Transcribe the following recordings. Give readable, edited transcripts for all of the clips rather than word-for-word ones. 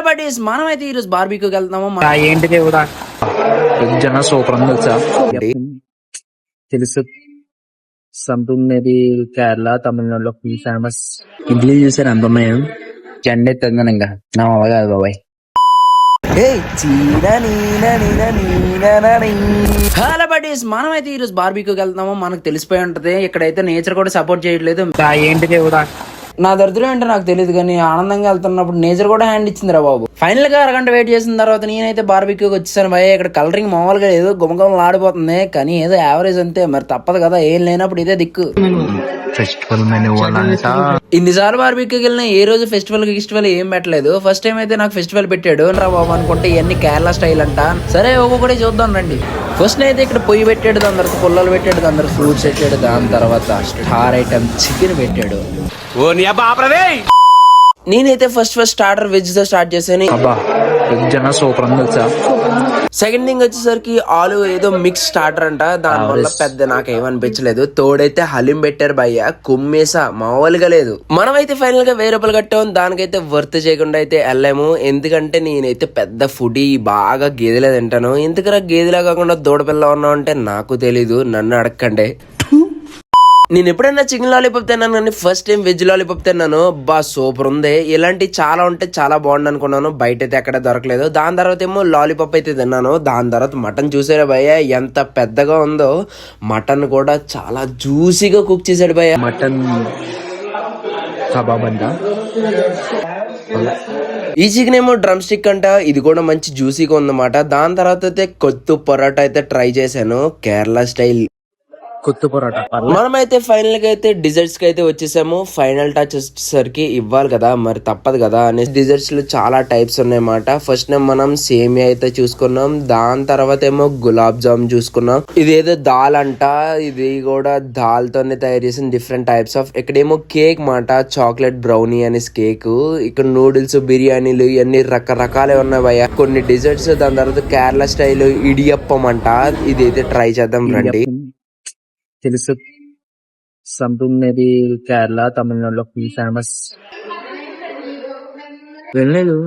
But మనమైతే ఈరోజు బార్బీక్యూకి వెళ్తున్నాము. ఏంటిది కూడా జన సూపర్ ఉంది తెలుసా? తెలుసు సంథింగ్ మేబీ కేరళ తమిళనాడులో ఫుల్ ఫేమస్. ఇడ్లీ చూసారు అందమయం జెండే తెంగను ఇంకా నా అవ కాదు బాబాయ్. హలో బడీస్, మనమైతే ఈరోజు బార్బీక్యూకి వెళ్తున్నాము. మనకు తెలిసిపోయి ఉంటది ఇక్కడైతే నేచర్ కూడా సపోర్ట్ చేయట్లేదు. ఏంటిది కూడా నా దరిద్రం ఏంటో నాకు తెలియదు, కానీ ఆనందంగా వెళ్తున్నప్పుడు నేచర్ కూడా హ్యాండ్ ఇచ్చిందిరా బాబు. ఫైనల్ గా అరగంట వెయిట్ చేసిన తర్వాత నేనైతే బార్బీక్యూకి వచ్చేసాను భయ్య. ఇక్కడ కలరింగ్ మామూలుగా లేదు, గుమగుమలు ఆడిపోతుంది, కానీ ఏదో యావరేజ్ అంతే. మరి తప్పదు కదా, ఏం లేనప్పుడు ఇదే దిక్కు. ఫెస్టివల్ మెనూ ఇన్నిసార్లు బార్బీక్యూకి వెళ్ళినా ఏ రోజు ఫెస్టివల్ ఏం పెట్టలేదు. ఫస్ట్ టైం అయితే నాకు ఫెస్టివల్ పెట్టాడు రా బాబు అనుకుంటే ఇవన్నీ కేరళ స్టైల్ అంట. సరే ఒక్కొక్కటి చూద్దాం రండి. ఫస్ట్ అయితే ఇక్కడ పొయ్యి పెట్టాడు, దాని తర్వాత పుల్లలు పెట్టాడు, దాని తర్వాత ఫ్రూట్స్ పెట్టాడు, దాని తర్వాత స్టార్ ఐటమ్ చికెన్ పెట్టాడు. నేనైతే ఫస్ట్ స్టార్టర్ వెజ్ తో స్టార్ట్ చేశాను. జన సూపర్ ఉంది తెలుసా? సెకండ్ థింగ్ వచ్చేసరికి ఆలు ఏదో మిక్స్ స్టార్టర్ అంట, దాని వల్ల పెద్ద నాకేమనిపించలేదు. తోడైతే హలీం పెట్టారు భయ్య, కుమ్మేసా మామూలుగా లేదు. మనమైతే ఫైనల్ గా 1000 రూపాయలు కట్టాం. దానికైతే వర్త్ చేయకుండా అయితే వెళ్ళాము. ఎందుకంటే నేనైతే పెద్ద ఫుడీ, బాగా గేదెలే తింటాను. ఎందుకరా గేదెలా కాకుండా దూడపిల్ల ఉన్నావు అంటే నాకు తెలీదు, నన్ను అడగండి. నేను ఎప్పుడైనా చికెన్ లాలీపాప్ తిన్నాను, కానీ ఫస్ట్ టైం వెజ్ లాలీపాప్ తిన్నాను. బా సూపర్ ఉంది. ఇలాంటి చాలా ఉంటే చాలా బాగుంది అనుకున్నాను, బయట అయితే ఎక్కడ దొరకలేదు. దాని తర్వాత ఏమో లాలీపాప్ అయితే తిన్నాను. దాని తర్వాత మటన్ చూసారా భయ్య, ఎంత పెద్దగా ఉందో. మటన్ కూడా చాలా జ్యూసీగా కుక్ చేశాడు భయ్య. మటన్ కబాబ్ అంట. ఈ చికెన్ ఏమో డ్రమ్ స్టిక్ అంట, ఇది కూడా మంచి జ్యూసీగా ఉందన్నమాట. దాని తర్వాత అయితే కొత్తు పొరాటా అయితే ట్రై చేశాను, కేరళ స్టైల్ కొత్త పొరాటా. మనమైతే ఫైనల్ గా అయితే డిజర్ట్స్ కి అయితే వచ్చేసాము. ఫైనల్ టచ్ వచ్చేసరికి ఇవ్వాలి కదా, మరి తప్పదు కదా అని డిజర్ట్స్ లో చాలా టైప్స్ ఉన్నాయన్నమాట. ఫస్ట్ మనం సేమియా అయితే చూసుకున్నాం, దాని తర్వాత ఏమో గులాబ్ జామ్ చూసుకున్నాం. ఇదేదో దాల్ అంట, ఇది కూడా దాల్ తోనే తయారు చేసిన డిఫరెంట్ టైప్స్ ఆఫ్. ఇక్కడేమో కేక్ మాట, చాక్లెట్ బ్రౌనీ అనేసి కేక్. ఇక్కడ నూడిల్స్, బిర్యానీలు ఇవన్నీ రకరకాలే ఉన్నాయి భయ్య. కొన్ని డిజర్ట్స్, దాని తర్వాత కేరళ స్టైల్ ఇడియప్పం అంట. ఇదైతే ట్రై చేద్దాం రండి. తెలుసు సంథింగ్ మేబీ కేరళ తమిళనాడులో ఫుల్ ఫేమస్. వెళ్ళలేదు,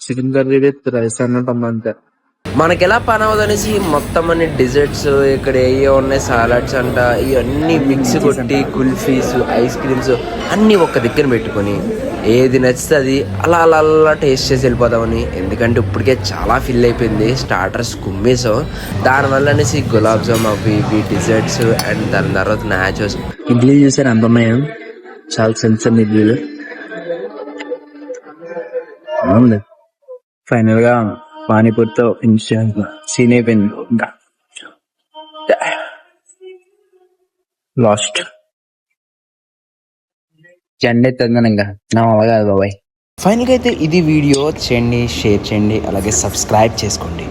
చికెన్ కర్రీ విత్ రైస్ అన్నట్టు అంతే. మనకి ఎలా పని అవ్వదు అనేసి మొత్తం అన్ని డిజర్ట్స్, ఇక్కడ ఏ ఉన్నాయి సాలడ్స్ అంట, ఇవన్నీ మిక్స్ కొట్టి కుల్ఫీస్, ఐస్ క్రీమ్స్ అన్ని ఒక్క దగ్గర పెట్టుకొని ఏది నచ్చితే అది అలా అలా అలా టేస్ట్ చేసి వెళ్ళిపోదామని. ఎందుకంటే ఇప్పటికే చాలా ఫిల్ అయిపోయింది, స్టార్టర్స్ కుమ్మేసాం. దానివల్ల అనేసి గులాబ్ జామ్ అవి ఇవి డిజర్ట్స్, అండ్ దాని తర్వాత నాచోస్. ఇడ్లీ చూసారు అందమయం, చాలా సెన్సర్ ఇడ్లీలు. ఫైనల్ గా పానీపూరితో సీన్ అయిపోయింది. ఇంకా లాస్ట్ జెండే తెంగను ఇంకా నా అవ కాదు బాబాయ్. ఫైనల్గా అయితే ఇది వీడియో చేయండి, షేర్ చేయండి, అలాగే సబ్స్క్రైబ్ చేసుకోండి.